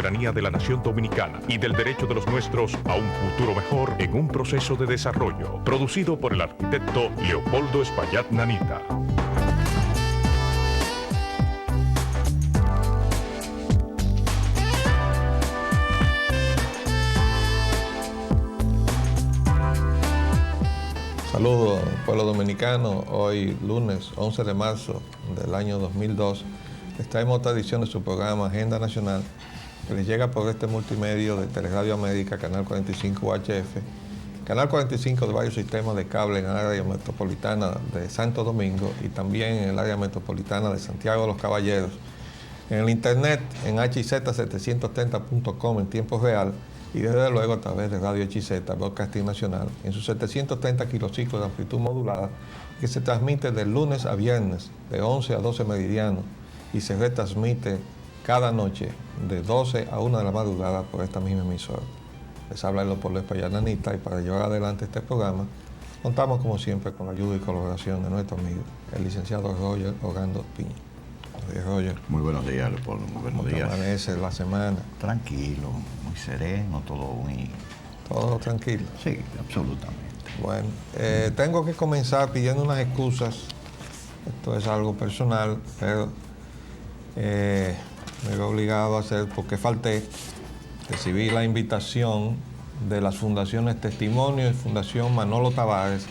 soberanía de la nación dominicana y del derecho de los nuestros a un futuro mejor en un proceso de desarrollo. Producido por el arquitecto Leopoldo Espaillat Nanita. Saludos, pueblo dominicano. Hoy, lunes 11 de marzo del año 2002, les traemos otra edición de su programa Agenda Nacional, que les llega por este multimedio de Teleradio América, Canal 45 UHF, Canal 45 de varios sistemas de cable en el área metropolitana de Santo Domingo y también en el área metropolitana de Santiago de los Caballeros. En el internet, en hz730.com en tiempo real, y desde luego a través de Radio HZ, Broadcasting Nacional, en sus 730 kilociclos de amplitud modulada, que se transmite de lunes a viernes, de 11 a 12 meridianos, y se retransmite cada noche de 12 a 1 de la madrugada por esta misma emisora. Les habla Leopoldo Espaillat Nanita, y para llevar adelante este programa, contamos como siempre con la ayuda y colaboración de nuestro amigo, el licenciado Roger Ogando Piña. Buenos días, Roger. Muy buenos días, Leopoldo. Muy buenos días. ¿Cómo amanece la semana? Tranquilo, muy sereno, todo muy... ¿Todo tranquilo? Sí, absolutamente. Bueno, tengo que comenzar pidiendo unas excusas. Esto es algo personal, pero me veo obligado a hacer porque falté. Recibí la invitación de las fundaciones Testimonio y Fundación Manolo Tavares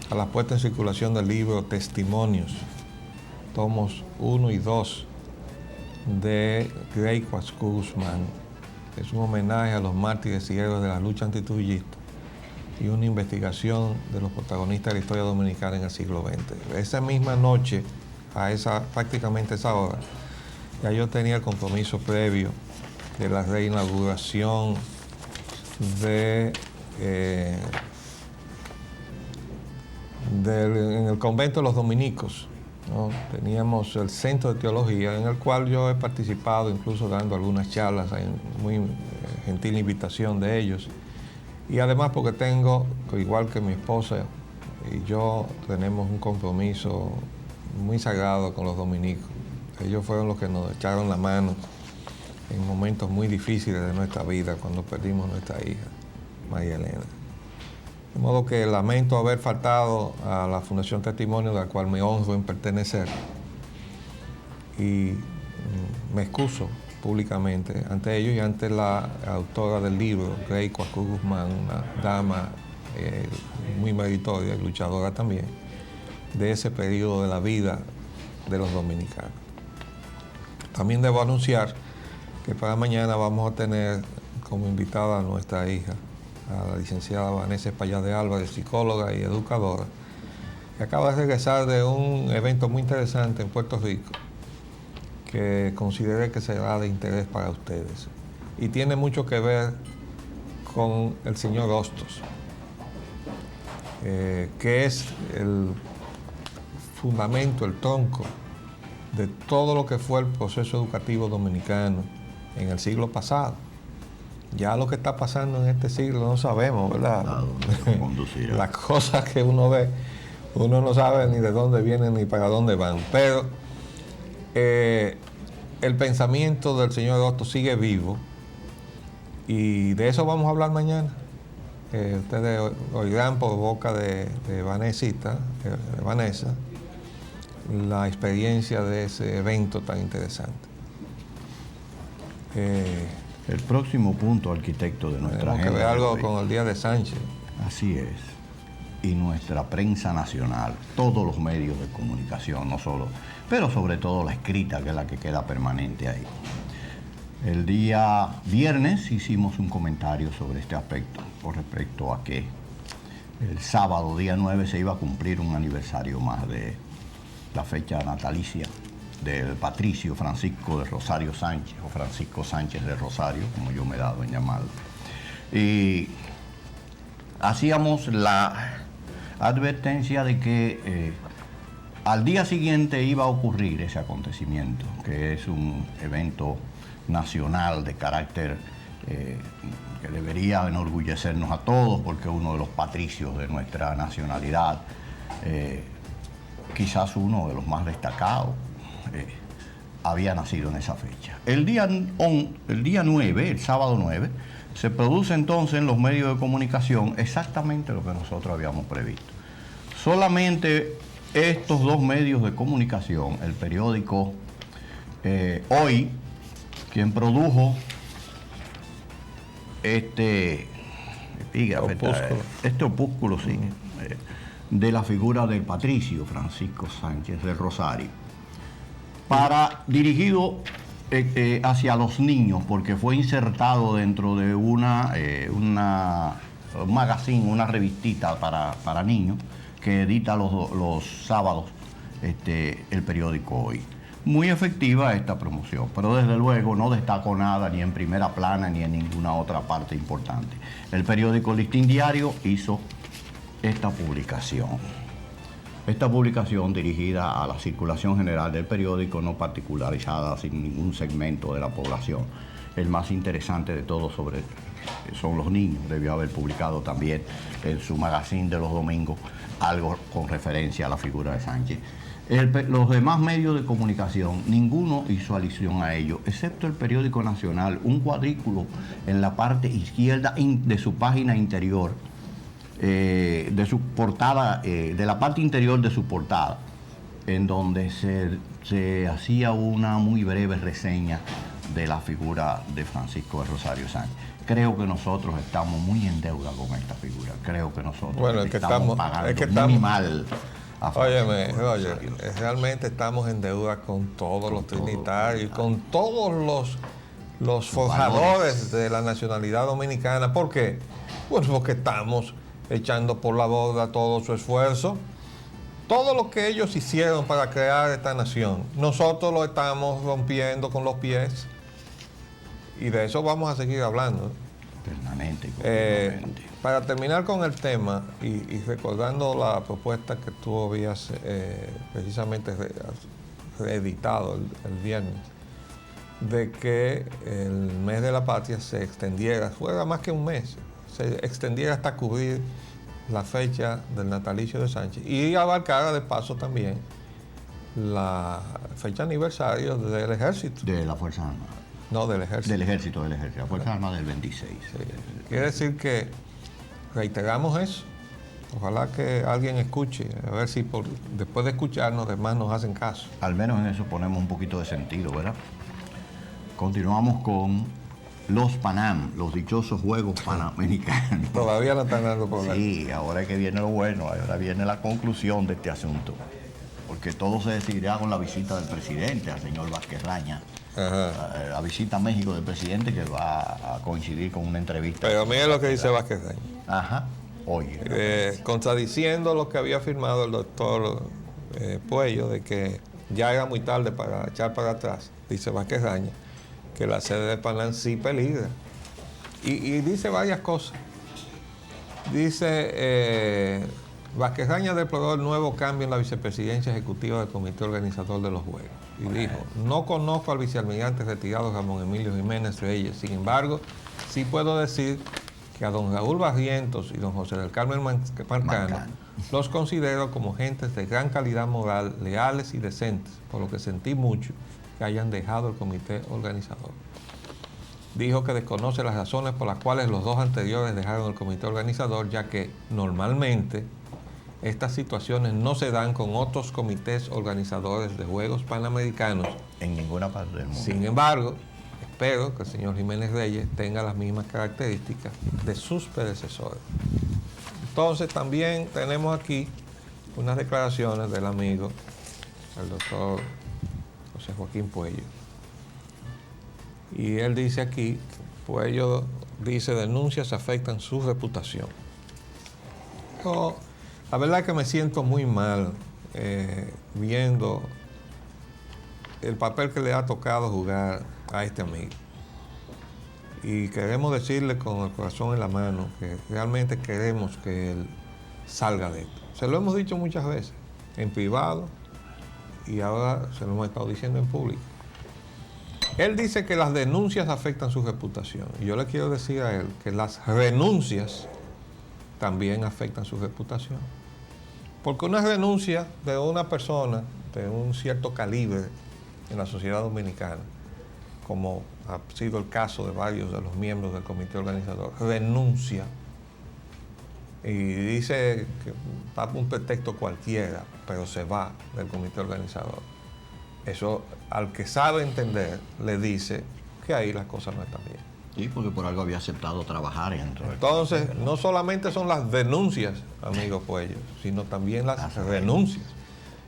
a la puesta en circulación del libro Testimonios, tomos 1 y 2 de Grey Cuascu Guzmán. Es un homenaje a los mártires y héroes de la lucha antitrujillista y una investigación de los protagonistas de la historia dominicana en el siglo XX. Esa misma noche, prácticamente esa hora, ya yo tenía el compromiso previo de la reinauguración en el convento de los dominicos, ¿no? Teníamos el centro de teología en el cual yo he participado, incluso dando algunas charlas, hay muy gentil invitación de ellos, y además porque tengo, igual que mi esposa y yo, tenemos un compromiso muy sagrado con los dominicos. Ellos fueron los que nos echaron la mano en momentos muy difíciles de nuestra vida, cuando perdimos nuestra hija, María Elena. De modo que lamento haber faltado a la Fundación Testimonio, de la cual me honro en pertenecer, y me excuso públicamente ante ellos y ante la autora del libro, Grey Cuascu Guzmán, una dama muy meritoria y luchadora también, de ese periodo de la vida de los dominicanos. También debo anunciar que para mañana vamos a tener como invitada a nuestra hija, a la licenciada Vanessa Espaillat de Álvarez, psicóloga y educadora, que acaba de regresar de un evento muy interesante en Puerto Rico, que consideré que será de interés para ustedes. Y tiene mucho que ver con el señor Hostos, que es el fundamento, el tronco de todo lo que fue el proceso educativo dominicano en el siglo pasado. Ya lo que está pasando en este siglo no sabemos, ¿verdad? Las cosas que uno ve, uno no sabe ni de dónde vienen ni para dónde van. Pero el pensamiento del señor Hostos sigue vivo, y de eso vamos a hablar mañana. Ustedes oirán por boca de Vanessa, la experiencia de ese evento tan interesante. El próximo punto, arquitecto, de nuestra agenda. Tenemos que ver algo con el Día de Sánchez. Así es. Y nuestra prensa nacional, todos los medios de comunicación, no solo, pero sobre todo la escrita, que es la que queda permanente ahí. El día viernes hicimos un comentario sobre este aspecto, con respecto a que el sábado, día 9, se iba a cumplir un aniversario más de la fecha natalicia del patricio Francisco de Rosario Sánchez, o Francisco Sánchez de Rosario, como yo me he dado en llamarlo. Y hacíamos la advertencia de que al día siguiente iba a ocurrir ese acontecimiento, que es un evento nacional de carácter que debería enorgullecernos a todos, porque es uno de los patricios de nuestra nacionalidad, quizás uno de los más destacados había nacido en esa fecha. El día 9, el sábado 9, se produce entonces en los medios de comunicación exactamente lo que nosotros habíamos previsto. Solamente estos dos medios de comunicación, el periódico Hoy, quien produjo este opúsculo, sí, de la figura del patricio Francisco Sánchez del Rosario, dirigido hacia los niños, porque fue insertado dentro de un magazine, una revistita para niños que edita los sábados el periódico Hoy. Muy efectiva esta promoción, pero desde luego no destacó nada ni en primera plana ni en ninguna otra parte importante. El periódico Listín Diario hizo esta publicación. Esta publicación dirigida a la circulación general del periódico, no particularizada sin ningún segmento de la población. El más interesante de todos son los niños. Debió haber publicado también en su magazine de los domingos algo con referencia a la figura de Sánchez. Los demás medios de comunicación, ninguno hizo alusión a ello, excepto el periódico Nacional, un cuadrículo en la parte izquierda de su página interior, de su portada, de la parte interior de su portada, en donde se hacía una muy breve reseña de la figura de Francisco de Rosario Sánchez. Creo que nosotros estamos muy en deuda con esta figura. Creo que nosotros estamos pagando muy mal. Óyeme, realmente estamos en deuda con todos los trinitarios, con todos los forjadores de la nacionalidad dominicana. ¿Por qué? Pues porque estamos echando por la borda todo su esfuerzo, todo lo que ellos hicieron para crear esta nación. Nosotros lo estamos rompiendo con los pies y de eso vamos a seguir hablando. Permanente y continuamente. Para terminar con el tema y recordando la propuesta que tú habías precisamente reeditado el viernes, de que el mes de la patria se extendiera, fuera más que un mes, se extendiera hasta cubrir la fecha del natalicio de Sánchez y abarcara de paso también la fecha aniversario del ejército. De la Fuerza Armada. No, del ejército. Del ejército. La Fuerza Armada del 26. Sí. Quiere decir que reiteramos eso. Ojalá que alguien escuche, a ver si después de escucharnos, demás nos hacen caso. Al menos en eso ponemos un poquito de sentido, ¿verdad? Continuamos con los Panam, los dichosos Juegos Panamericanos. Todavía no están dando problemas. Sí, ahora es que viene lo bueno, ahora viene la conclusión de este asunto. Porque todo se decidirá con la visita del presidente, al señor Vázquez Raña. La visita a México del presidente, que va a coincidir con una entrevista. Pero mire lo que dice Vázquez Raña. Ajá. Oye. Contradiciendo lo que había firmado el doctor Puello, de que ya era muy tarde para echar para atrás, dice Vázquez Raña, que la sede de Panam sí peligra. Y dice varias cosas. Dice, Vázquez Raña deploró el nuevo cambio en la vicepresidencia ejecutiva del comité organizador de los Juegos. Y dijo, no conozco al vicealmirante retirado Ramón Emilio Jiménez Reyes, sin embargo, sí puedo decir que a don Raúl Barrientos y don José del Carmen Marcano los considero como gentes de gran calidad moral, leales y decentes, por lo que sentí mucho que hayan dejado el comité organizador. Dijo que desconoce las razones por las cuales los dos anteriores dejaron el comité organizador, ya que normalmente estas situaciones no se dan con otros comités organizadores de Juegos Panamericanos en ninguna parte del mundo. Sin embargo, espero que el señor Jiménez Reyes tenga las mismas características de sus predecesores. Entonces también tenemos aquí unas declaraciones del amigo, el doctor José Joaquín Puello. Y él dice aquí, Puello dice, denuncias afectan su reputación. La verdad es que me siento muy mal viendo el papel que le ha tocado jugar a este amigo. Y queremos decirle con el corazón en la mano que realmente queremos que él salga de esto. Se lo hemos dicho muchas veces, en privado, y ahora se lo hemos estado diciendo en público. Él dice que las denuncias afectan su reputación. Y yo le quiero decir a él que las renuncias también afectan su reputación. Porque una renuncia de una persona de un cierto calibre en la sociedad dominicana, como ha sido el caso de varios de los miembros del comité organizador, renuncia y dice que da un pretexto cualquiera, pero se va del comité organizador. Eso, al que sabe entender, le dice que ahí las cosas no están bien. Sí, porque por algo había aceptado trabajar dentro del Entonces, no solamente son las denuncias, amigo Puello, sino también las renuncias.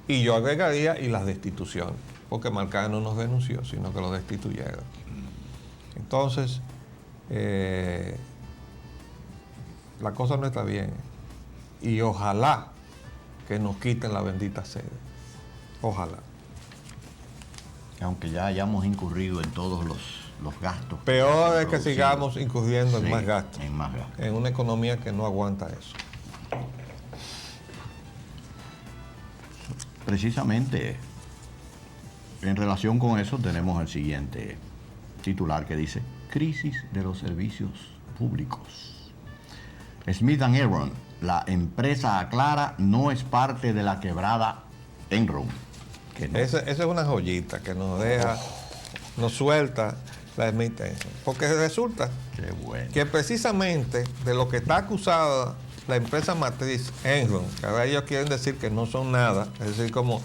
Y yo agregaría y las destituciones, porque Marcano no renunció, sino que lo destituyeron. Entonces, la cosa no está bien. Y ojalá que nos quiten la bendita sede. Ojalá. Aunque ya hayamos incurrido en todos los gastos. Peor es que sigamos incurriendo en Sí, más gastos. En más gastos. En una economía que no aguanta eso. Precisamente, en relación con eso, tenemos el siguiente titular que dice: Crisis de los servicios públicos. Smith & Aaron, la empresa aclara, no es parte de la quebrada Enron. Que no. Esa es una joyita que nos deja, nos suelta la Smith & Aaron. Porque resulta Qué bueno. que precisamente de lo que está acusada la empresa matriz Enron, que ahora ellos quieren decir que no son nada, es decir, como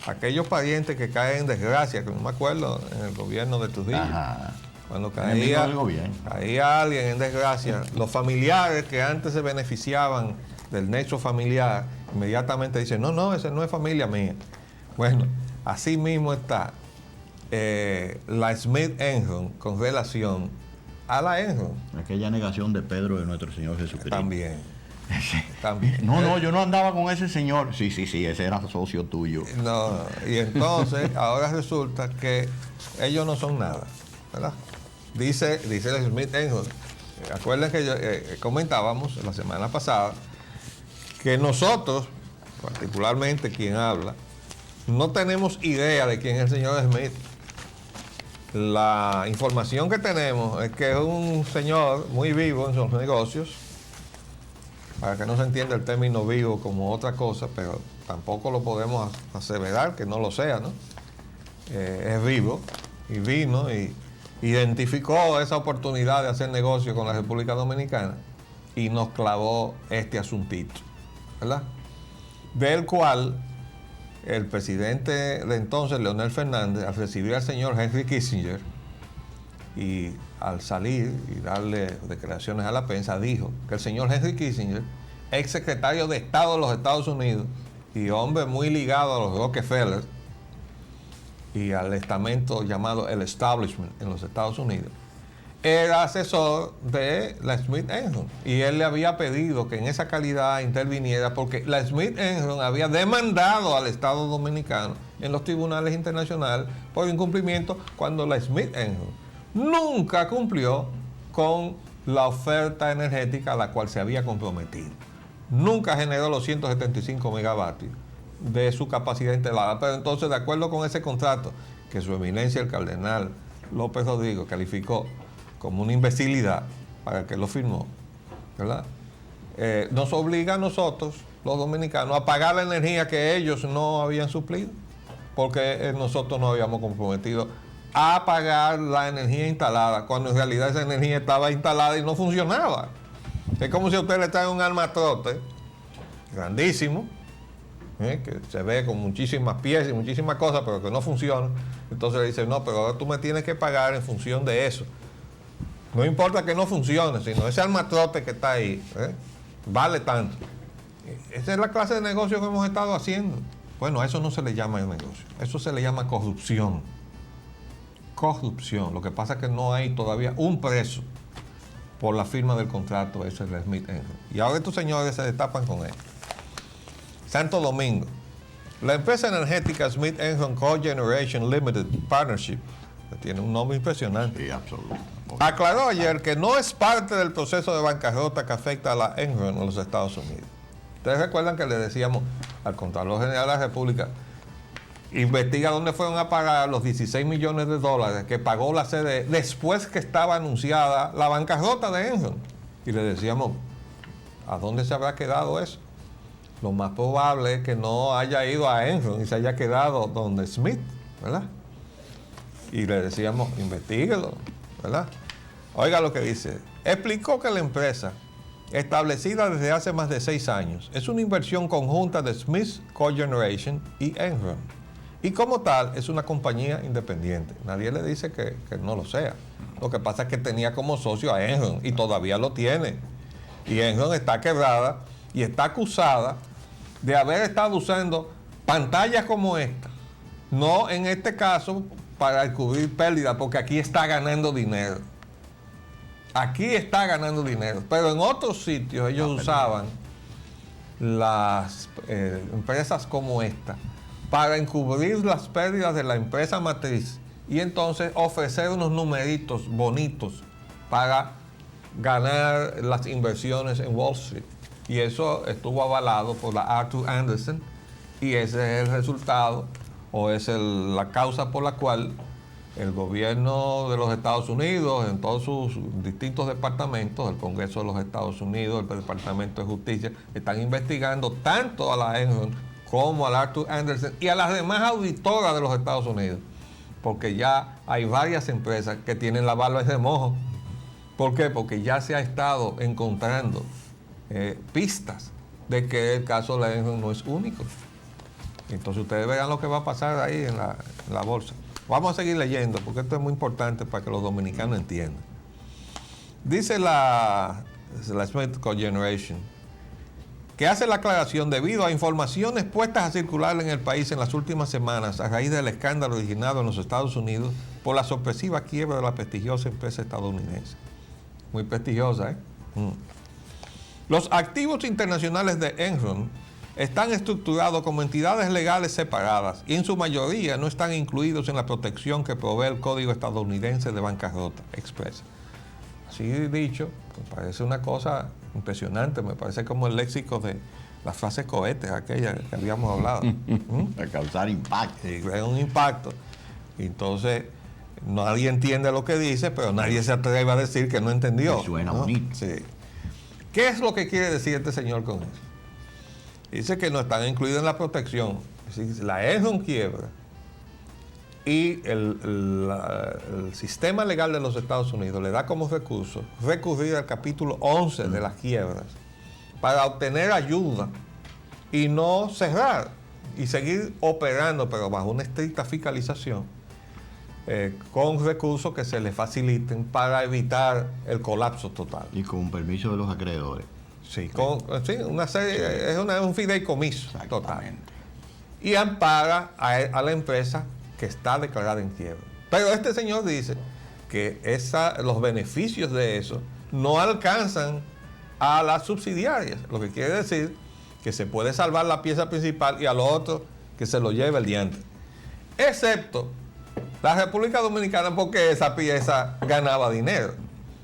aquellos parientes que caen en desgracia, que no me acuerdo en el gobierno de Trujillo. Ajá. Cuando Enemigo del gobierno. caía alguien en desgracia, los familiares que antes se beneficiaban del nexo familiar, inmediatamente dicen, no, ese no es familia mía. Bueno, así mismo está la Smith Enron con relación a la Enron. Aquella negación de Pedro de nuestro Señor Jesucristo. También. También. No, yo no andaba con ese señor. Sí, ese era socio tuyo. No, y entonces ahora resulta que ellos no son nada, ¿verdad? Dice la Smith Enron. Acuérdense que comentábamos la semana pasada que nosotros, particularmente quien habla, no tenemos idea de quién es el señor Smith. La información que tenemos es que es un señor muy vivo en sus negocios, para que no se entienda el término vivo como otra cosa, pero tampoco lo podemos aseverar que no lo sea, ¿no? Es vivo y vino y identificó esa oportunidad de hacer negocio con la República Dominicana y nos clavó este asuntito, ¿verdad? Del cual el presidente de entonces, Leonel Fernández, al recibir al señor Henry Kissinger y al salir y darle declaraciones a la prensa, dijo que el señor Henry Kissinger, ex secretario de Estado de los Estados Unidos y hombre muy ligado a los Rockefeller y al estamento llamado el Establishment en los Estados Unidos, era asesor de la Smith Enron y él le había pedido que en esa calidad interviniera porque la Smith Enron había demandado al Estado Dominicano en los tribunales internacionales por incumplimiento cuando la Smith Enron nunca cumplió con la oferta energética a la cual se había comprometido. Nunca generó los 175 megavatios de su capacidad instalada, pero entonces, de acuerdo con ese contrato que su eminencia el cardenal López Rodrigo calificó como una imbecilidad para el que lo firmó, ¿verdad? Nos obliga a nosotros, los dominicanos, a pagar la energía que ellos no habían suplido, porque nosotros nos habíamos comprometido a pagar la energía instalada, cuando en realidad esa energía estaba instalada y no funcionaba. Es como si a usted le trae un armatrote grandísimo, que se ve con muchísimas piezas y muchísimas cosas, pero que no funciona. Entonces le dice, no, pero ahora tú me tienes que pagar en función de eso. No importa que no funcione, sino ese armatrote que está ahí, vale tanto. Esa es la clase de negocio que hemos estado haciendo. Bueno, a eso no se le llama negocio, eso se le llama corrupción. Corrupción. Lo que pasa es que no hay todavía un preso por la firma del contrato ese de Smith Enron. Y ahora estos señores se destapan con él. Santo Domingo. La empresa energética Smith Enron Cogeneration Limited Partnership, que tiene un nombre impresionante, Sí, absoluto. aclaró ayer que no es parte del proceso de bancarrota que afecta a la Enron en los Estados Unidos. Ustedes recuerdan que le decíamos al Contralor General de la República, investiga dónde fueron a pagar los 16 millones de dólares que pagó la CDE después que estaba anunciada la bancarrota de Enron. Y le decíamos, ¿a dónde se habrá quedado eso? Lo más probable es que no haya ido a Enron y se haya quedado donde Smith, ¿verdad? Y le decíamos, investíguelo, ¿verdad? Oiga lo que dice. Explicó que la empresa, establecida desde hace más de 6 años, es una inversión conjunta de Smith Cogeneration y Enron. Y como tal, es una compañía independiente. Nadie le dice que no lo sea. Lo que pasa es que tenía como socio a Enron y todavía lo tiene. Y Enron está quebrada y está acusada de haber estado usando pantallas como esta. No en este caso para cubrir pérdidas, porque aquí está ganando dinero. Aquí está ganando dinero. Pero en otros sitios ellos usaban las empresas como esta para encubrir las pérdidas de la empresa matriz y entonces ofrecer unos numeritos bonitos para ganar las inversiones en Wall Street. Y eso estuvo avalado por la Arthur Andersen y ese es el resultado o es la causa por la cual el gobierno de los Estados Unidos, en todos sus distintos departamentos, el Congreso de los Estados Unidos, el Departamento de Justicia, están investigando tanto a la Enron como a la Arthur Andersen y a las demás auditoras de los Estados Unidos, porque ya hay varias empresas que tienen la barba de remojo. ¿Por qué? Porque ya se ha estado encontrando pistas de que el caso de la Enron no es único. Entonces ustedes verán lo que va a pasar ahí en la bolsa. Vamos a seguir leyendo porque esto es muy importante para que los dominicanos entiendan. Dice la Smith Cogeneration que hace la aclaración debido a informaciones puestas a circular en el país en las últimas semanas a raíz del escándalo originado en los Estados Unidos por la sorpresiva quiebra de la prestigiosa empresa estadounidense. Muy prestigiosa, ¿eh? Los activos internacionales de Enron están estructurados como entidades legales separadas y en su mayoría no están incluidos en la protección que provee el Código Estadounidense de Bancarrota Expresa. Así dicho, me parece una cosa impresionante, me parece como el léxico de las frases cohetes, aquella que habíamos hablado. Para causar impacto. Y crea un impacto. Entonces, nadie entiende lo que dice, pero nadie se atreve a decir que no entendió. Y suena ¿no? bonito. Sí. ¿Qué es lo que quiere decir este señor con eso? Dice que no están incluidos en la protección. Es decir, la Enron quiebra y el sistema legal de los Estados Unidos le da como recurso recurrir al capítulo 11 de las quiebras para obtener ayuda y no cerrar y seguir operando, pero bajo una estricta fiscalización, con recursos que se le faciliten para evitar el colapso total. Y con permiso de los acreedores. Sí, una serie, es un fideicomiso total. Y ampara a la empresa que está declarada en quiebra. Pero este señor dice que los beneficios de eso no alcanzan a las subsidiarias, lo que quiere decir que se puede salvar la pieza principal y a lo otro que se lo lleve el diante. Excepto la República Dominicana, porque esa pieza ganaba dinero.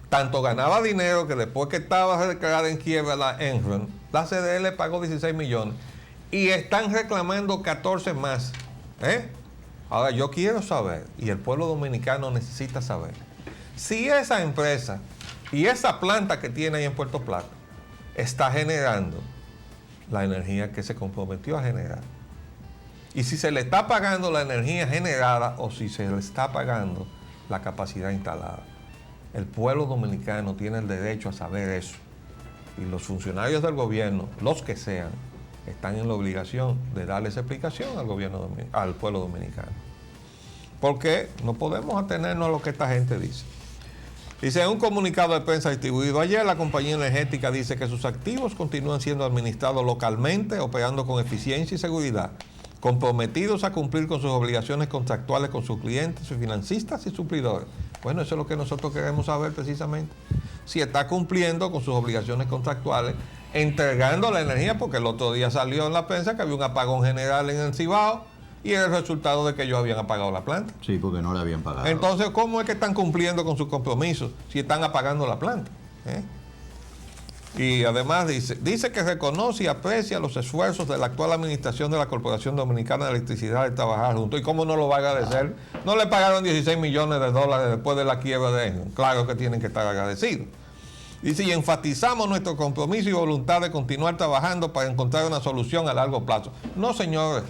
Tanto ganaba dinero que después que estaba declarada en quiebra la Enron, la CDE le pagó 16 millones y están reclamando 14 más. Ahora yo quiero saber, y el pueblo dominicano necesita saber, si esa empresa y esa planta que tiene ahí en Puerto Plata está generando la energía que se comprometió a generar. Y si se le está pagando la energía generada o si se le está pagando la capacidad instalada. El pueblo dominicano tiene el derecho a saber eso. Y los funcionarios del gobierno, los que sean, están en la obligación de darle esa explicación al pueblo dominicano. Porque no podemos atenernos a lo que esta gente dice. Dice, en un comunicado de prensa distribuido ayer, la compañía energética dice que sus activos continúan siendo administrados localmente, operando con eficiencia y seguridad, comprometidos a cumplir con sus obligaciones contractuales con sus clientes, sus financistas y suplidores. Bueno, eso es lo que nosotros queremos saber precisamente. Si está cumpliendo con sus obligaciones contractuales, entregando la energía, porque el otro día salió en la prensa que había un apagón general en el Cibao y era el resultado de que ellos habían apagado la planta. Sí, porque no le habían pagado. Entonces, ¿cómo es que están cumpliendo con sus compromisos si están apagando la planta? Y además dice que reconoce y aprecia los esfuerzos de la actual administración de la Corporación Dominicana de Electricidad de trabajar juntos. ¿Y cómo no lo va a agradecer? No le pagaron 16 millones de dólares después de la quiebra de Enron. Claro que tienen que estar agradecidos. Dice, y enfatizamos nuestro compromiso y voluntad de continuar trabajando para encontrar una solución a largo plazo. No, señores.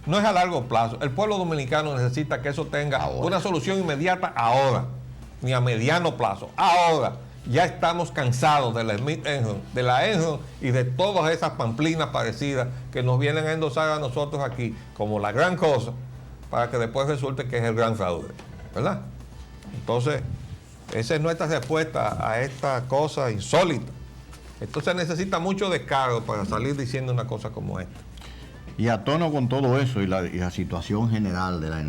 no es a largo plazo. El pueblo dominicano necesita que eso tenga Ahora. una solución inmediata ahora, ni a mediano plazo. Ahora, ya estamos cansados de la Smith Enron, de la Enron y de todas esas pamplinas parecidas que nos vienen a endosar a nosotros aquí como la gran cosa, para que después resulte que es el gran fraude, ¿verdad? Entonces, esa es nuestra respuesta a esta cosa insólita. Entonces necesita mucho descaro para salir diciendo una cosa como esta. Y a tono con todo eso y la situación general de la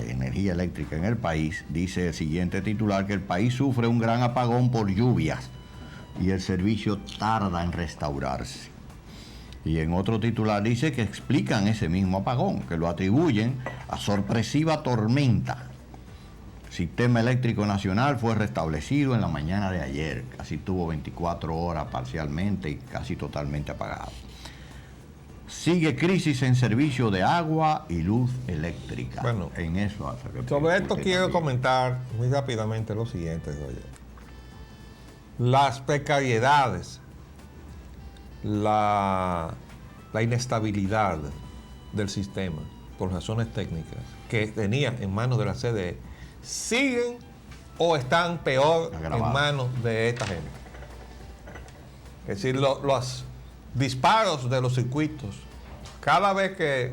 energía eléctrica en el país, dice el siguiente titular que el país sufre un gran apagón por lluvias y el servicio tarda en restaurarse. Y en otro titular dice que explican ese mismo apagón, que lo atribuyen a sorpresiva tormenta. El sistema eléctrico nacional fue restablecido en la mañana de ayer, casi tuvo 24 horas parcialmente y casi totalmente apagado. Sigue crisis en servicio de agua y luz eléctrica. Bueno, en eso sobre esto quiero comentar muy rápidamente lo siguiente, Roger. Las precariedades, la inestabilidad del sistema por razones técnicas que tenía en manos de la CDE siguen o están peor agravadas en manos de esta gente. Es decir, los disparos de los circuitos, cada vez que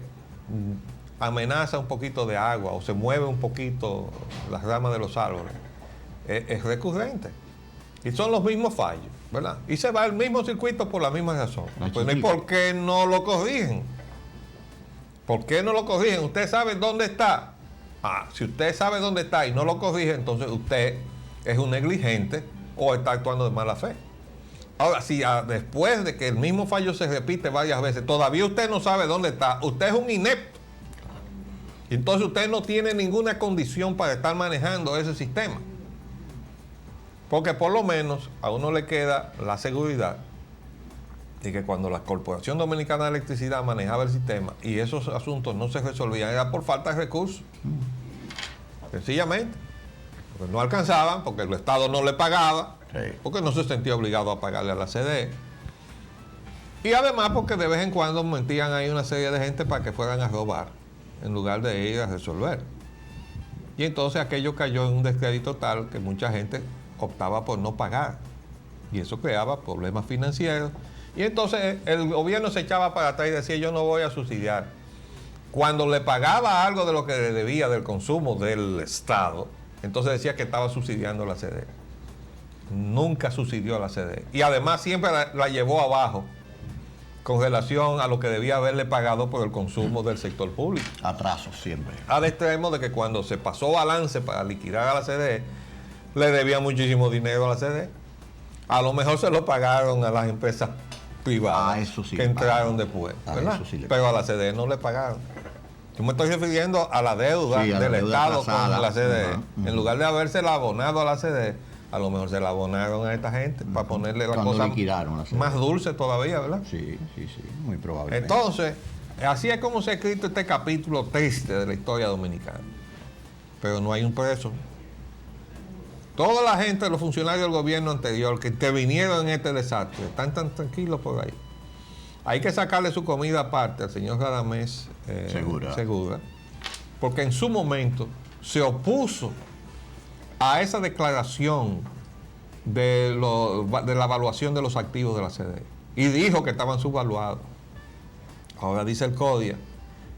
amenaza un poquito de agua o se mueve un poquito las ramas de los árboles, es recurrente. Y son los mismos fallos, ¿verdad? Y se va el mismo circuito por la misma razón. Pues, ¿y por qué no lo corrigen? ¿Por qué no lo corrigen? ¿Usted sabe dónde está? Si usted sabe dónde está y no lo corrige, entonces usted es un negligente o está actuando de mala fe. Ahora, si después de que el mismo fallo se repite varias veces, todavía usted no sabe dónde está, usted es un inepto. Entonces usted no tiene ninguna condición para estar manejando ese sistema. Porque por lo menos a uno le queda la seguridad de que cuando la Corporación Dominicana de Electricidad manejaba el sistema y esos asuntos no se resolvían, era por falta de recursos. Sencillamente. Porque no alcanzaban, porque el Estado no le pagaba, porque no se sentía obligado a pagarle a la CDE. Y además porque de vez en cuando mentían ahí una serie de gente para que fueran a robar, en lugar de ir a resolver. Y entonces aquello cayó en un descrédito tal que mucha gente optaba por no pagar. Y eso creaba problemas financieros. Y entonces el gobierno se echaba para atrás y decía, yo no voy a subsidiar. Cuando le pagaba algo de lo que le debía del consumo del Estado, entonces decía que estaba subsidiando la CDE. Nunca subsidió a la CDE. Y además siempre la llevó abajo con relación a lo que debía haberle pagado por el consumo del sector público. Atrasos siempre. Al extremo de que cuando se pasó balance para liquidar a la CDE, le debía muchísimo dinero a la CDE. A lo mejor se lo pagaron a las empresas privadas eso sí que entraron después, ¿verdad? Sí pero a la CDE no le pagaron. Yo me estoy refiriendo a la deuda del Estado atrasada con la CDE. Uh-huh. En lugar de habérsela abonado a la CDE, a lo mejor se la abonaron a esta gente para ponerle la cosa más dulce todavía, ¿verdad? Sí, muy probablemente. Entonces, así es como se ha escrito este capítulo triste de la historia dominicana. Pero no hay un preso. Toda la gente, los funcionarios del gobierno anterior que intervinieron en este desastre, están tan tranquilos por ahí. Hay que sacarle su comida aparte al señor Radamés Segura, porque en su momento se opuso a esa declaración de la evaluación de los activos de la CDE y dijo que estaban subvaluados. Ahora dice el CODIA,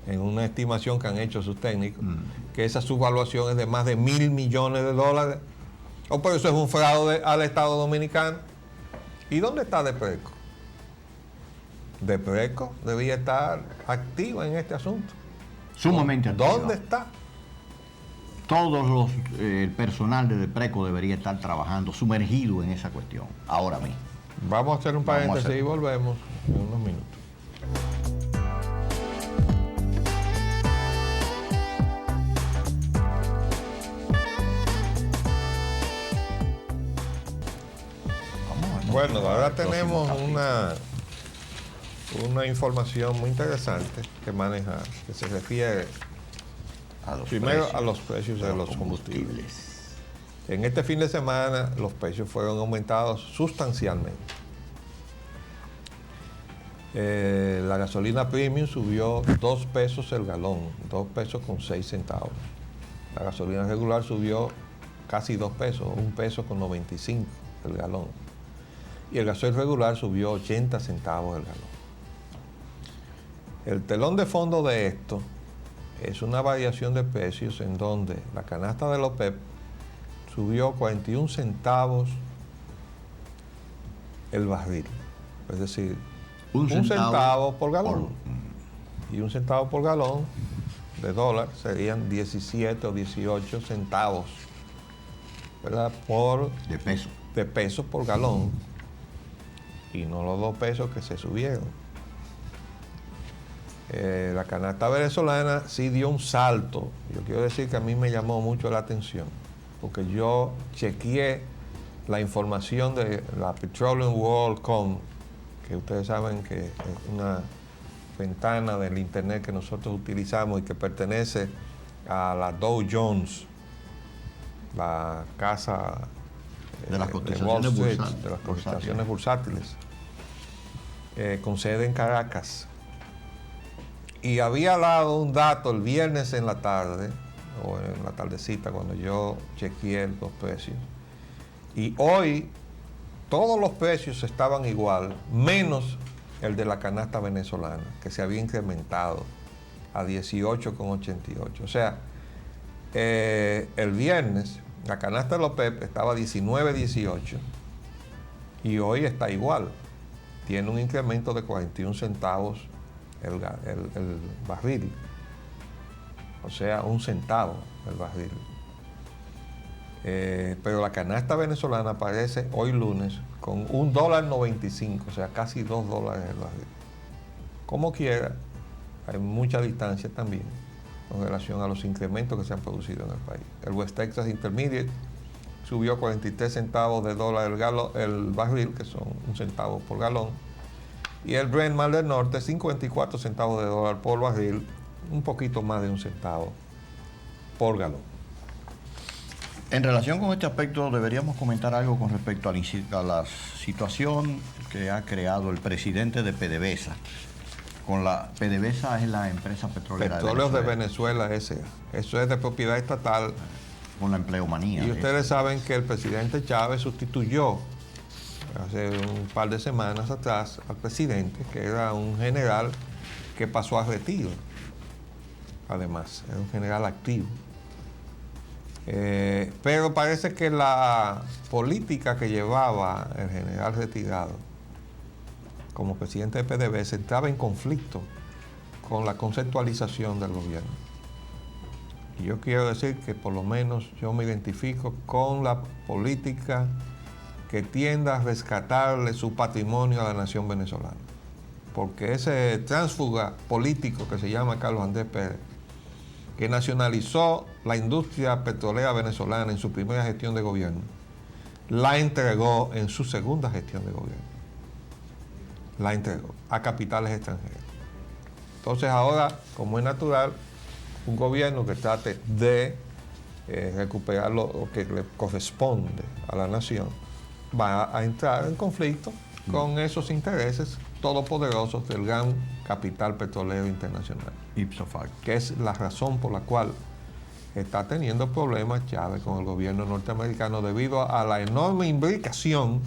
en una estimación que han hecho sus técnicos, que esa subvaluación es de más de $1.000 millones. Pero eso es un fraude al Estado Dominicano. ¿Y dónde está DEPRECO? DEPRECO debía estar activa en este asunto. Sumamente activa. ¿Dónde está? El personal de DEPRECO debería estar trabajando, sumergido en esa cuestión, ahora mismo. Vamos a hacer un paréntesis y volvemos en unos minutos. Bueno, ahora tenemos una información muy interesante que manejar, que se refiere primero a los precios de los combustibles. En este fin de semana los precios fueron aumentados sustancialmente. La gasolina premium subió 2 pesos el galón, 2 pesos con 6 centavos. La gasolina regular subió casi 2 pesos, 1 peso con 95 el galón. Y el gasoil regular subió 80 centavos el galón. El telón de fondo de esto es una variación de precios en donde la canasta de la OPEP subió 41 centavos el barril, es decir, un centavo por galón. Y 1 centavo por galón de dólar serían 17 o 18 centavos, ¿verdad? De peso por galón, y no los 2 pesos que se subieron. La canasta venezolana sí dio un salto. Yo quiero decir que a mí me llamó mucho la atención, porque yo chequeé la información de la Petroleum World.com, que ustedes saben que es una ventana del internet que nosotros utilizamos y que pertenece a la Dow Jones, la casa de las cotizaciones bursátiles, con sede en Caracas. Y había dado un dato el viernes en la tarde, o en la tardecita, cuando yo chequeé los precios. Y hoy todos los precios estaban igual, menos el de la canasta venezolana, que se había incrementado a 18,88. O sea, el viernes la canasta de la OPEP estaba 19,18 y hoy está igual. Tiene un incremento de 41 centavos el barril. O sea, 1 centavo el barril. Pero la canasta venezolana aparece hoy lunes con $1.95, o sea, casi $2 el barril. Como quiera, hay mucha distancia también con relación a los incrementos que se han producido en el país. El West Texas Intermediate subió 43 centavos de dólar el barril, que son 1 centavo por galón, y el Brent Mar del Norte 54 centavos de dólar por barril, un poquito más de 1 centavo por galón. En relación con este aspecto, deberíamos comentar algo con respecto a la situación que ha creado el presidente de PDVSA. PDVSA es la empresa petrolera Petróleos de Venezuela S.A. Eso es de propiedad estatal. Con la empleomanía. Y ustedes saben que el presidente Chávez sustituyó hace un par de semanas atrás al presidente, que era un general que pasó a retiro. Además, era un general activo. Pero parece que la política que llevaba el general retirado como presidente de PDVSA entraba en conflicto con la conceptualización del gobierno. Y yo quiero decir que por lo menos yo me identifico con la política que tienda a rescatarle su patrimonio a la nación venezolana. Porque ese tránsfuga político que se llama Carlos Andrés Pérez, que nacionalizó la industria petrolera venezolana en su primera gestión de gobierno, la entregó en su segunda gestión de gobierno. La entregó a capitales extranjeros. Entonces ahora, como es natural, un gobierno que trate de recuperar lo que le corresponde a la nación, va a entrar en conflicto con esos intereses todopoderosos del gran capital petrolero internacional. Ipso facto. Que es la razón por la cual está teniendo problemas Chávez con el gobierno norteamericano debido a la enorme imbricación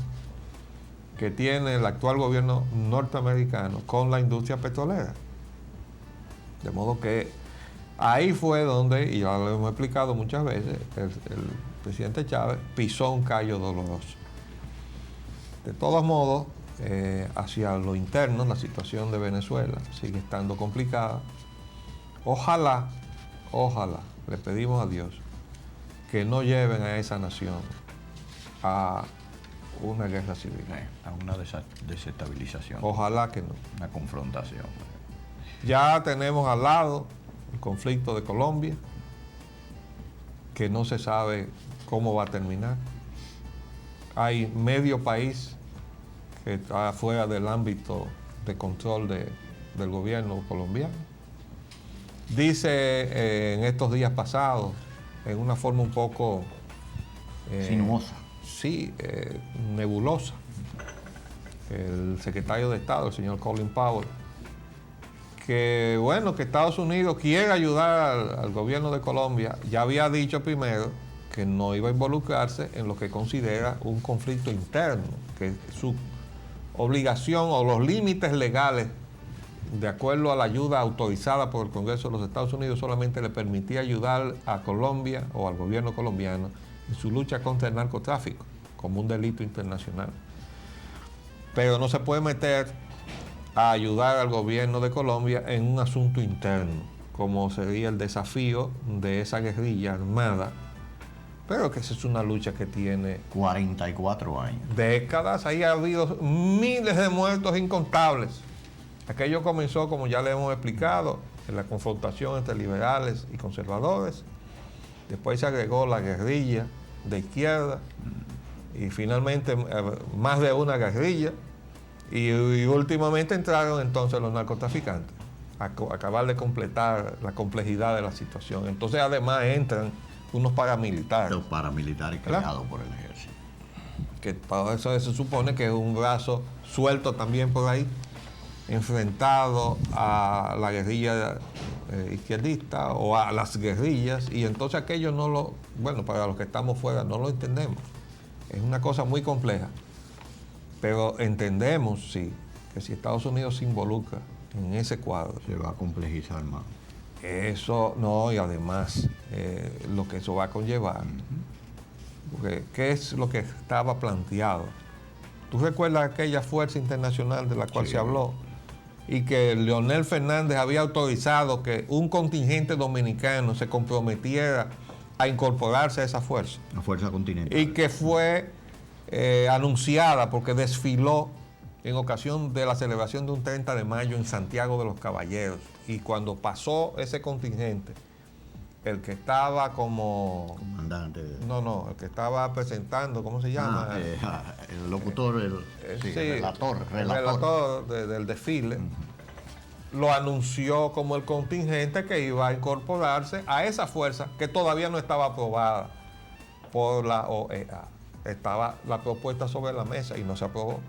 que tiene el actual gobierno norteamericano con la industria petrolera. De modo que ahí fue donde, y ya lo hemos explicado muchas veces, el presidente Chávez pisó un callo doloroso. De todos modos, hacia lo interno, la situación de Venezuela sigue estando complicada. Ojalá, le pedimos a Dios que no lleven a esa nación a una guerra civil. A una desestabilización. Ojalá que no. Una confrontación. Ya tenemos al lado el conflicto de Colombia, que no se sabe cómo va a terminar. Hay medio país que está fuera del ámbito de control del gobierno colombiano. Dice en estos días pasados, en una forma un poco sinuosa. Sí, nebulosa, el secretario de Estado, el señor Colin Powell, que bueno, que Estados Unidos quiere ayudar al gobierno de Colombia. Ya había dicho primero que no iba a involucrarse en lo que considera un conflicto interno, que su obligación o los límites legales, de acuerdo a la ayuda autorizada por el Congreso de los Estados Unidos, solamente le permitía ayudar a Colombia o al gobierno colombiano en su lucha contra el narcotráfico, como un delito internacional. Pero no se puede meter a ayudar al gobierno de Colombia en un asunto interno, como sería el desafío de esa guerrilla armada, pero que esa es una lucha que tiene 44 años. décadas. Ahí ha habido miles de muertos incontables. Aquello comenzó, como ya le hemos explicado, en la confrontación entre liberales y conservadores. Después se agregó la guerrilla de izquierda y finalmente más de una guerrilla. Y últimamente entraron entonces los narcotraficantes a acabar de completar la complejidad de la situación. Entonces además entran unos paramilitares. Los paramilitares creados por el ejército. Que para eso se supone que es un brazo suelto también por ahí, enfrentado a la guerrilla izquierdista o a las guerrillas, y entonces aquello no lo, bueno, para los que estamos fuera no lo entendemos. Es una cosa muy compleja, pero entendemos, sí, que si Estados Unidos se involucra en ese cuadro, Se va a complejizar más. eso no, y además lo que eso va a conllevar, porque ¿qué es lo que estaba planteado? ¿Tú recuerdas aquella fuerza internacional de la cual se habló? Y que Leonel Fernández había autorizado que un contingente dominicano se comprometiera a incorporarse a esa fuerza. La fuerza continental. Y que fue anunciada porque desfiló en ocasión de la celebración de un 30 de mayo en Santiago de los Caballeros. Y cuando pasó ese contingente, el que estaba como... Comandante. No, el que estaba presentando, ¿cómo se llama? El locutor, el relator. Del desfile, lo anunció como el contingente que iba a incorporarse a esa fuerza que todavía no estaba aprobada por la OEA. Estaba la propuesta sobre la mesa y no se aprobó.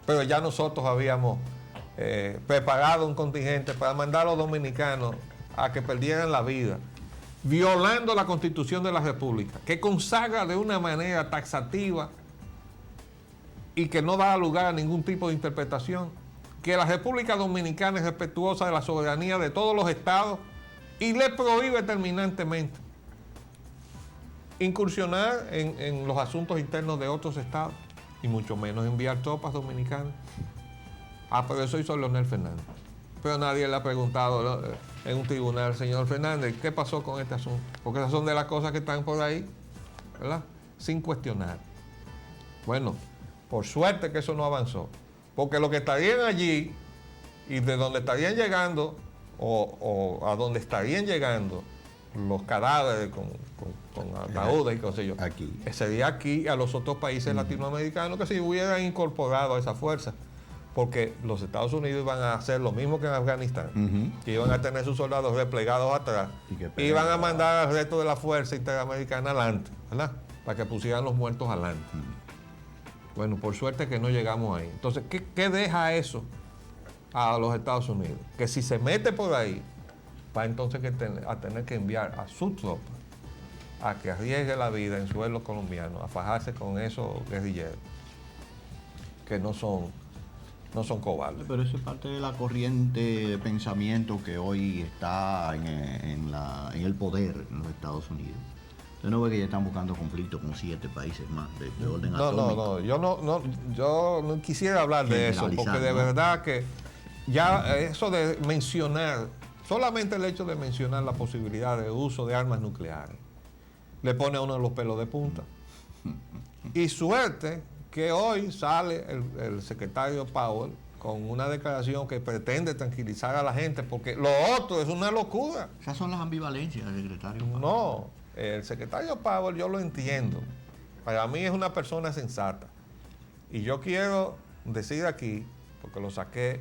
Pero ya nosotros habíamos preparado un contingente para mandar a los dominicanos a que perdieran la vida, violando la Constitución de la República, que consagra de una manera taxativa y que no da lugar a ningún tipo de interpretación, que la República Dominicana es respetuosa de la soberanía de todos los estados y le prohíbe terminantemente incursionar en los asuntos internos de otros estados y mucho menos enviar tropas dominicanas. Pero eso hizo Leonel Fernández. Pero nadie le ha preguntado, ¿no?, en un tribunal, señor Fernández, ¿qué pasó con este asunto? Porque esas son de las cosas que están por ahí, ¿verdad? Sin cuestionar. Bueno, por suerte que eso no avanzó. Porque lo que estarían allí y de donde estarían llegando o a donde estarían llegando los cadáveres con ataúdes y qué sé yo, Aquí. sería aquí a los otros países latinoamericanos que se hubieran incorporado a esa fuerza. Porque los Estados Unidos iban a hacer lo mismo que en Afganistán, que iban a tener sus soldados replegados atrás, y iban a mandar al resto de la fuerza interamericana adelante, ¿verdad? Para que pusieran los muertos adelante. Bueno, por suerte que no llegamos ahí. Entonces, ¿qué deja eso a los Estados Unidos? Que si se mete por ahí, va entonces a tener que enviar a sus tropas a que arriesgue la vida en suelo colombiano, a fajarse con esos guerrilleros, que no son cobardes. Pero eso es parte de la corriente de pensamiento que hoy está en el poder en los Estados Unidos. Usted no ve que ya están buscando conflictos con 7 países más de orden atómico. Yo no quisiera hablar de eso, porque de verdad que ya eso de mencionar, solamente el hecho de mencionar la posibilidad de uso de armas nucleares, le pone a uno los pelos de punta. Y suerte que hoy sale el secretario Powell con una declaración que pretende tranquilizar a la gente, porque lo otro es una locura. Esas son las ambivalencias del secretario Powell. No, el secretario Powell yo lo entiendo. Para mí es una persona sensata. Y yo quiero decir aquí, porque lo saqué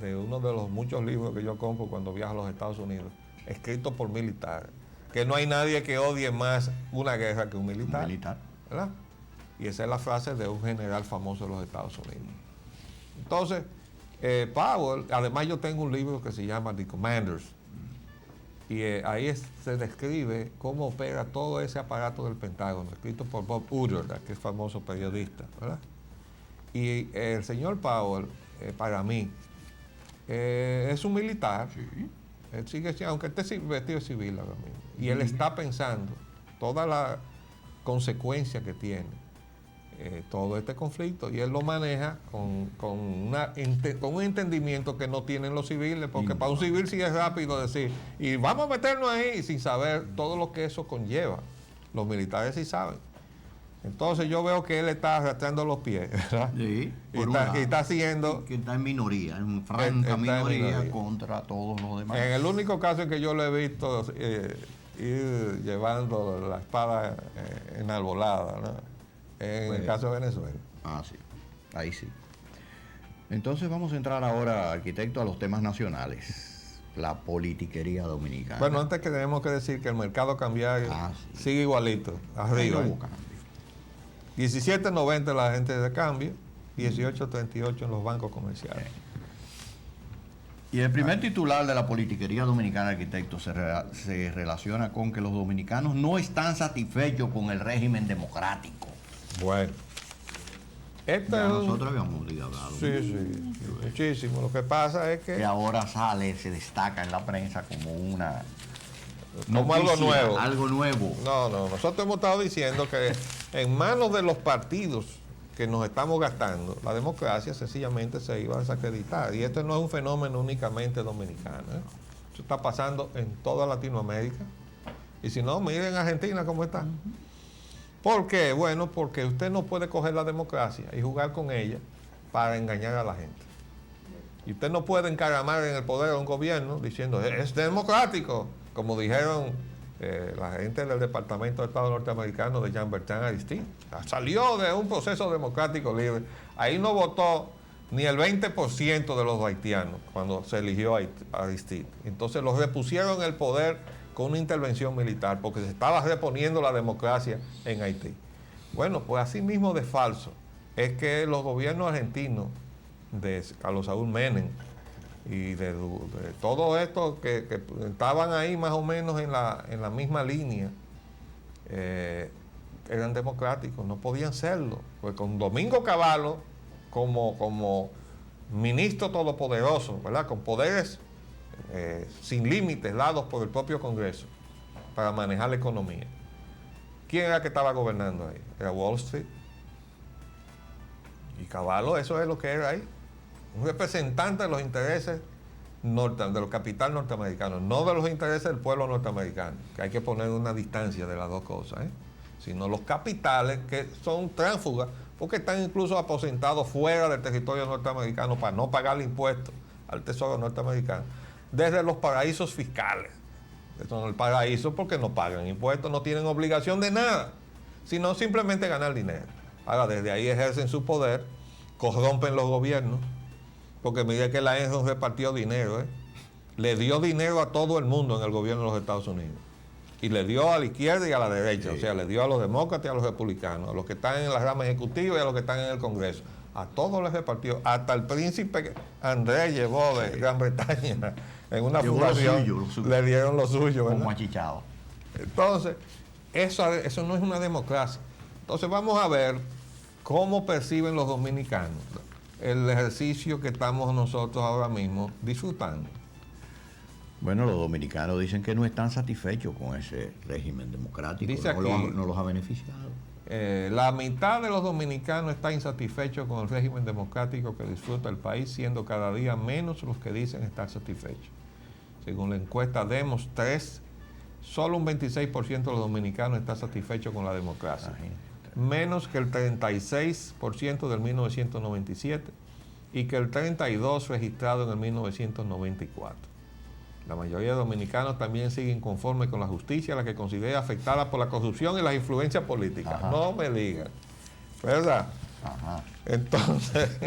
de uno de los muchos libros que yo compro cuando viajo a los Estados Unidos, escrito por militares, que no hay nadie que odie más una guerra que un militar. Un militar. ¿Verdad? Y esa es la frase de un general famoso de los Estados Unidos. Entonces, Powell, además yo tengo un libro que se llama The Commanders, y ahí se describe cómo opera todo ese aparato del Pentágono, escrito por Bob Woodward, que es famoso periodista, ¿verdad? Y el señor Powell, para mí, es un militar. Sí. Él sigue siendo, aunque esté vestido de civil ahora mismo, y él está pensando toda la consecuencia que tiene todo este conflicto, y él lo maneja con un entendimiento que no tienen los civiles, porque para un civil sí es rápido decir, y vamos a meternos ahí, sin saber todo lo que eso conlleva. Los militares sí saben. Entonces yo veo que él está arrastrando los pies, ¿verdad? Sí, y está haciendo... Que está en minoría, en franca minoría contra todos los demás. En el único caso en que yo lo he visto ir llevando la espada enarbolada, ¿no? En el caso de Venezuela. Ah, sí, ahí sí. Entonces vamos a entrar ahora, arquitecto, a los temas nacionales. La politiquería dominicana. Bueno, antes que tenemos que decir que el mercado cambiario sí. sigue igualito, arriba. No hubo cambio. 17.90 la gente de cambio, 18.38 en los bancos comerciales. Y el primer titular de la politiquería dominicana, arquitecto, se relaciona con que los dominicanos no están satisfechos con el régimen democrático. Bueno. Nosotros habíamos hablado. Sí, muchísimo. Lo que pasa es que ahora se destaca en la prensa como una... Como algo nuevo. Algo nuevo. No, nosotros hemos estado diciendo que en manos de los partidos que nos estamos gastando, la democracia sencillamente se iba a desacreditar. Y esto no es un fenómeno únicamente dominicano, ¿eh? Esto está pasando en toda Latinoamérica. Y si no, miren Argentina cómo está. ¿Por qué? Bueno, porque usted no puede coger la democracia y jugar con ella para engañar a la gente. Y usted no puede encaramar en el poder a un gobierno diciendo, es democrático, como dijeron la gente del Departamento de Estado norteamericano de Jean-Bertrand Aristide. Salió de un proceso democrático libre. Ahí no votó ni el 20% de los haitianos cuando se eligió a Aristide. Entonces los repusieron en el poder con una intervención militar porque se estaba reponiendo la democracia en Haití. Bueno, pues así mismo de falso es que los gobiernos argentinos de Carlos Saúl Menem y de todo esto que estaban ahí más o menos en la misma línea, eran democráticos, no podían serlo. Pues con Domingo Cavallo como ministro todopoderoso, ¿verdad? Con poderes sin límites dados por el propio Congreso para manejar la economía. ¿Quién era que estaba gobernando ahí? Era Wall Street. Y Cavallo, eso es lo que era ahí. Un representante de los intereses de los capital norteamericanos, no de los intereses del pueblo norteamericano, que hay que poner una distancia de las dos cosas, sino los capitales que son tránsfugas porque están incluso aposentados fuera del territorio norteamericano para no pagar impuestos al tesoro norteamericano, desde los paraísos fiscales. Son el paraíso porque no pagan impuestos, no tienen obligación de nada, sino simplemente ganar dinero. Ahora, desde ahí ejercen su poder, corrompen los gobiernos, porque mire que la ENRO repartió dinero, le dio dinero a todo el mundo en el gobierno de los Estados Unidos. Y le dio a la izquierda y a la derecha, o sea, le dio a los demócratas y a los republicanos, a los que están en la rama ejecutiva y a los que están en el Congreso. A todos les repartió, hasta el príncipe Andrés llevó de Gran Bretaña en una fundación, le dieron lo suyo, ¿verdad? Como achichado. Entonces, eso no es una democracia. Entonces vamos a ver cómo perciben los dominicanos el ejercicio que estamos nosotros ahora mismo disfrutando. Bueno, los dominicanos dicen que no están satisfechos con ese régimen democrático, no los ha beneficiado. La mitad de los dominicanos está insatisfechos con el régimen democrático que disfruta el país, siendo cada día menos los que dicen estar satisfechos. Según la encuesta Demos 3, solo un 26% de los dominicanos está satisfecho con la democracia. Menos que el 36% del 1997 y que el 32% registrado en el 1994. La mayoría de dominicanos también siguen conformes con la justicia, la que considera afectada por la corrupción y las influencias políticas. Ajá. No me digan, ¿verdad? Ajá. Entonces,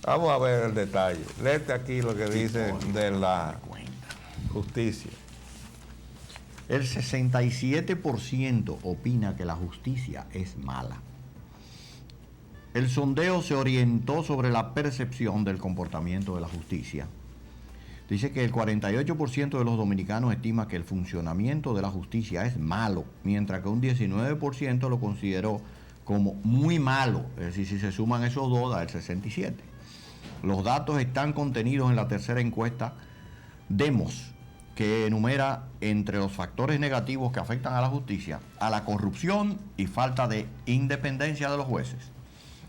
vamos a ver el detalle. Léete aquí lo que dice de la justicia. El 67% opina que la justicia es mala. El sondeo se orientó sobre la percepción del comportamiento de la justicia. Dice que el 48% de los dominicanos estima que el funcionamiento de la justicia es malo, mientras que un 19% lo consideró como muy malo. Es decir, si se suman esos dos, da el 67%. Los datos están contenidos en la tercera encuesta Demos, que enumera entre los factores negativos que afectan a la justicia, a la corrupción y falta de independencia de los jueces.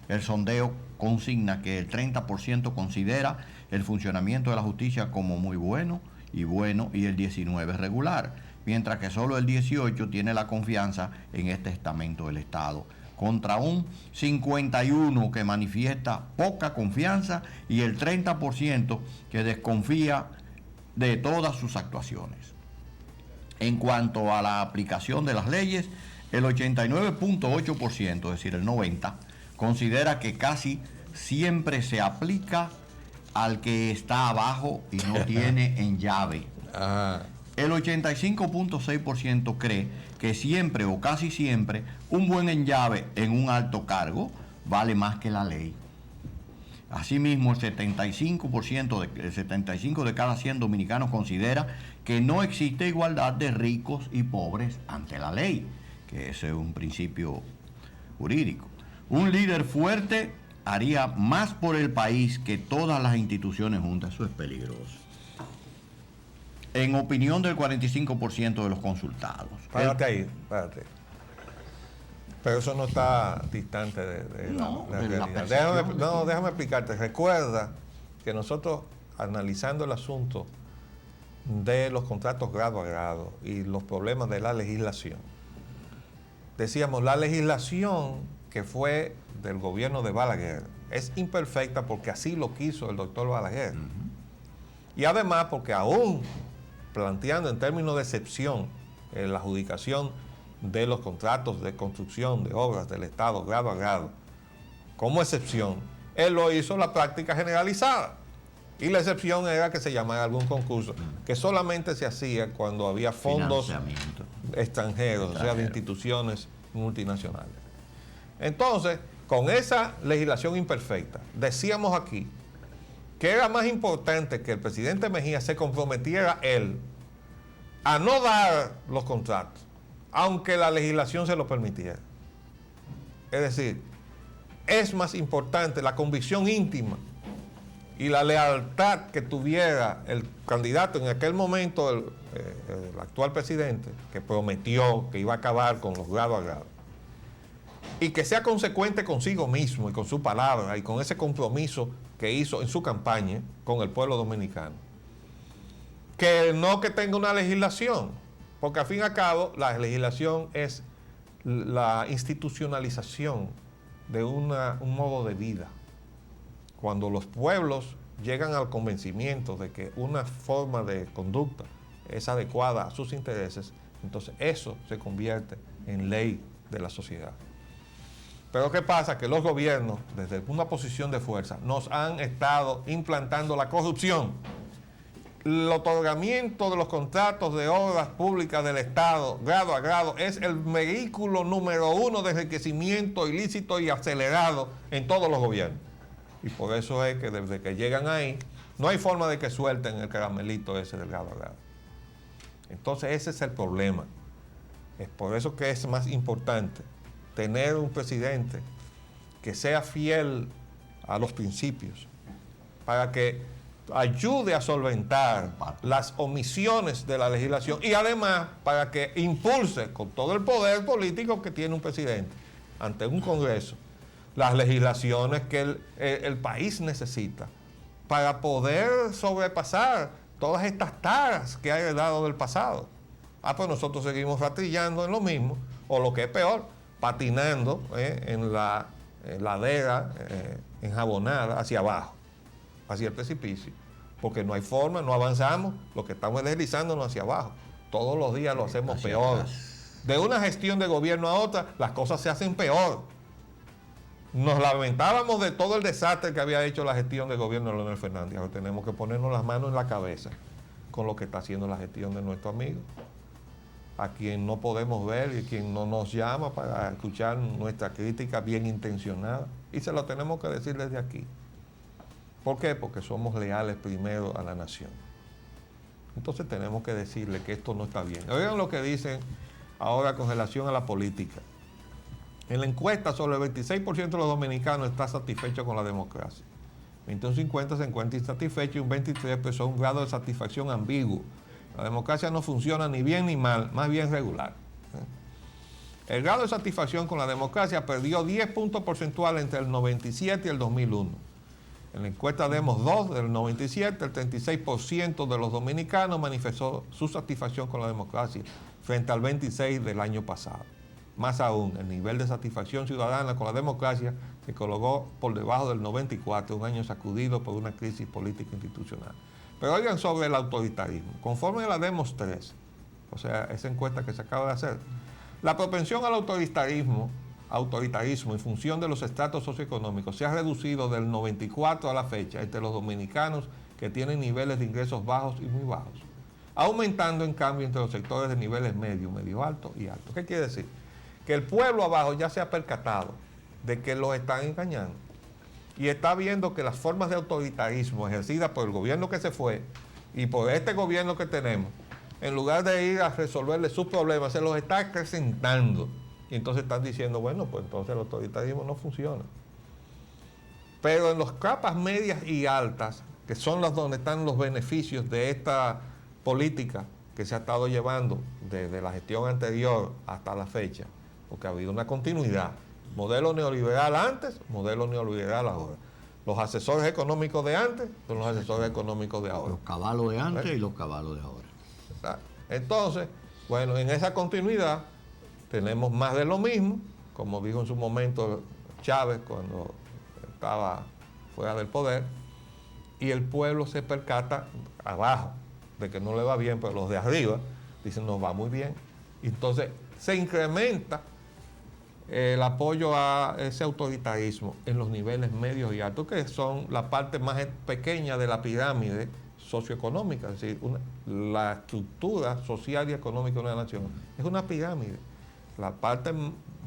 El sondeo consigna que el 30% considera el funcionamiento de la justicia como muy bueno y el 19% regular, mientras que solo el 18% tiene la confianza en este estamento del Estado, contra un 51% que manifiesta poca confianza y el 30% que desconfía de todas sus actuaciones. En cuanto a la aplicación de las leyes, el 89.8%, es decir, el 90%, considera que casi siempre se aplica al que está abajo y no tiene en llave. El 85.6% cree que siempre o casi siempre un buen en llave en un alto cargo vale más que la ley. Asimismo, el 75% de cada 100 dominicanos considera que no existe igualdad de ricos y pobres ante la ley, que ese es un principio jurídico. Un líder fuerte haría más por el país que todas las instituciones juntas. Eso es peligroso. En opinión del 45% de los consultados. Párate. Pero eso no está distante de la realidad. Déjame explicarte. Recuerda que nosotros, analizando el asunto de los contratos grado a grado y los problemas de la legislación, decíamos, la legislación que fue del gobierno de Balaguer es imperfecta porque así lo quiso el doctor Balaguer. Y además porque aún planteando en términos de excepción la adjudicación de los contratos de construcción de obras del Estado grado a grado, como excepción, él lo hizo la práctica generalizada. Y la excepción era que se llamara algún concurso, que solamente se hacía cuando había fondos extranjeros, o sea, de instituciones multinacionales. Entonces, con esa legislación imperfecta, decíamos aquí que era más importante que el presidente Mejía se comprometiera él a no dar los contratos, aunque la legislación se lo permitiera. Es decir, es más importante la convicción íntima y la lealtad que tuviera el candidato en aquel momento, el actual presidente, que prometió que iba a acabar con los grado a grado, y que sea consecuente consigo mismo y con su palabra y con ese compromiso que hizo en su campaña con el pueblo dominicano. Que no que tenga una legislación, porque al fin y al cabo la legislación es la institucionalización de un modo de vida. Cuando los pueblos llegan al convencimiento de que una forma de conducta es adecuada a sus intereses, entonces eso se convierte en ley de la sociedad. Pero ¿qué pasa? Que los gobiernos, desde una posición de fuerza, nos han estado implantando la corrupción. El otorgamiento de los contratos de obras públicas del Estado, grado a grado, es el vehículo número 1 de enriquecimiento ilícito y acelerado en todos los gobiernos. Y por eso es que desde que llegan ahí, no hay forma de que suelten el caramelito ese del grado a grado. Entonces ese es el problema. Es por eso que es más importante tener un presidente que sea fiel a los principios, para que ayude a solventar las omisiones de la legislación y además para que impulse con todo el poder político que tiene un presidente ante un Congreso las legislaciones que el país necesita para poder sobrepasar todas estas taras que ha heredado del pasado. Pues nosotros seguimos rastrillando en lo mismo, o lo que es peor, patinando en la ladera enjabonada hacia abajo, hacia el precipicio, porque no hay forma, no avanzamos, lo que estamos es deslizándonos hacia abajo. Todos los días lo hacemos peor. De una gestión de gobierno a otra, las cosas se hacen peor. Nos lamentábamos de todo el desastre que había hecho la gestión del gobierno de Leonel Fernández. Ahora tenemos que ponernos las manos en la cabeza con lo que está haciendo la gestión de nuestro amigo. a quien no podemos ver y quien no nos llama para escuchar nuestra crítica bien intencionada. Y se lo tenemos que decir desde aquí. ¿Por qué? Porque somos leales primero a la nación. Entonces tenemos que decirle que esto no está bien. Oigan lo que dicen ahora con relación a la política. En la encuesta, solo el 26% de los dominicanos está satisfecho con la democracia. 21,50 se encuentra insatisfecho y un 23% expresó un grado de satisfacción ambiguo. La democracia no funciona ni bien ni mal, más bien regular. El grado de satisfacción con la democracia perdió 10 puntos porcentuales entre el 97 y el 2001. En la encuesta Demos 2 del 97, el 36% de los dominicanos manifestó su satisfacción con la democracia frente al 26% del año pasado. Más aún, el nivel de satisfacción ciudadana con la democracia se colocó por debajo del 94, un año sacudido por una crisis política institucional. Pero oigan sobre el autoritarismo. Conforme a la Demos 3, o sea, esa encuesta que se acaba de hacer, la propensión al autoritarismo en función de los estratos socioeconómicos se ha reducido del 94 a la fecha entre los dominicanos que tienen niveles de ingresos bajos y muy bajos, aumentando en cambio entre los sectores de niveles medio, medio alto y alto. ¿Qué quiere decir? Que el pueblo abajo ya se ha percatado de que los están engañando y está viendo que las formas de autoritarismo ejercidas por el gobierno que se fue y por este gobierno que tenemos, en lugar de ir a resolverle sus problemas, se los está acrecentando. Y entonces están diciendo, bueno, pues entonces el autoritarismo no funciona. Pero en las capas medias y altas, que son las donde están los beneficios de esta política que se ha estado llevando desde la gestión anterior hasta la fecha, porque ha habido una continuidad. Modelo neoliberal antes, modelo neoliberal ahora. Los asesores económicos de antes son los asesores económicos de ahora. Los caballos de antes y los caballos de ahora. Entonces, bueno, en esa continuidad tenemos más de lo mismo, como dijo en su momento Chávez cuando estaba fuera del poder, y el pueblo se percata abajo de que no le va bien, pero los de arriba dicen nos va muy bien. Y entonces se incrementa el apoyo a ese autoritarismo en los niveles medios y altos, que son la parte más pequeña de la pirámide socioeconómica, es decir, la estructura social y económica de una nación es una pirámide. La parte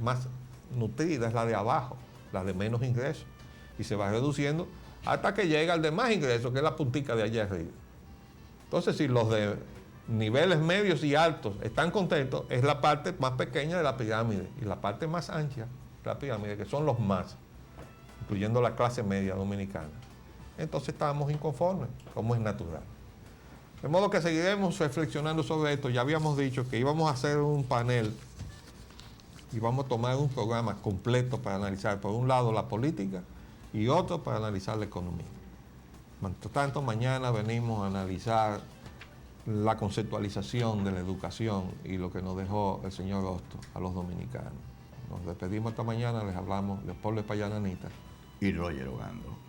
más nutrida es la de abajo, la de menos ingresos, y se va reduciendo hasta que llega al de más ingresos, que es la puntica de allá arriba. Entonces, si los de niveles medios y altos están contentos, es la parte más pequeña de la pirámide, y la parte más ancha de la pirámide, que son los más, incluyendo la clase media dominicana. Entonces estábamos inconformes, como es natural. De modo que seguiremos reflexionando sobre esto. Ya habíamos dicho que íbamos a hacer un panel y vamos a tomar un programa completo para analizar, por un lado, la política y otro para analizar la economía. Mientras tanto, mañana venimos a analizar la conceptualización de la educación y lo que nos dejó el señor Hostos a los dominicanos. Nos despedimos hasta mañana, les hablamos Leopoldo Espaillat Anita y Roger Ogando.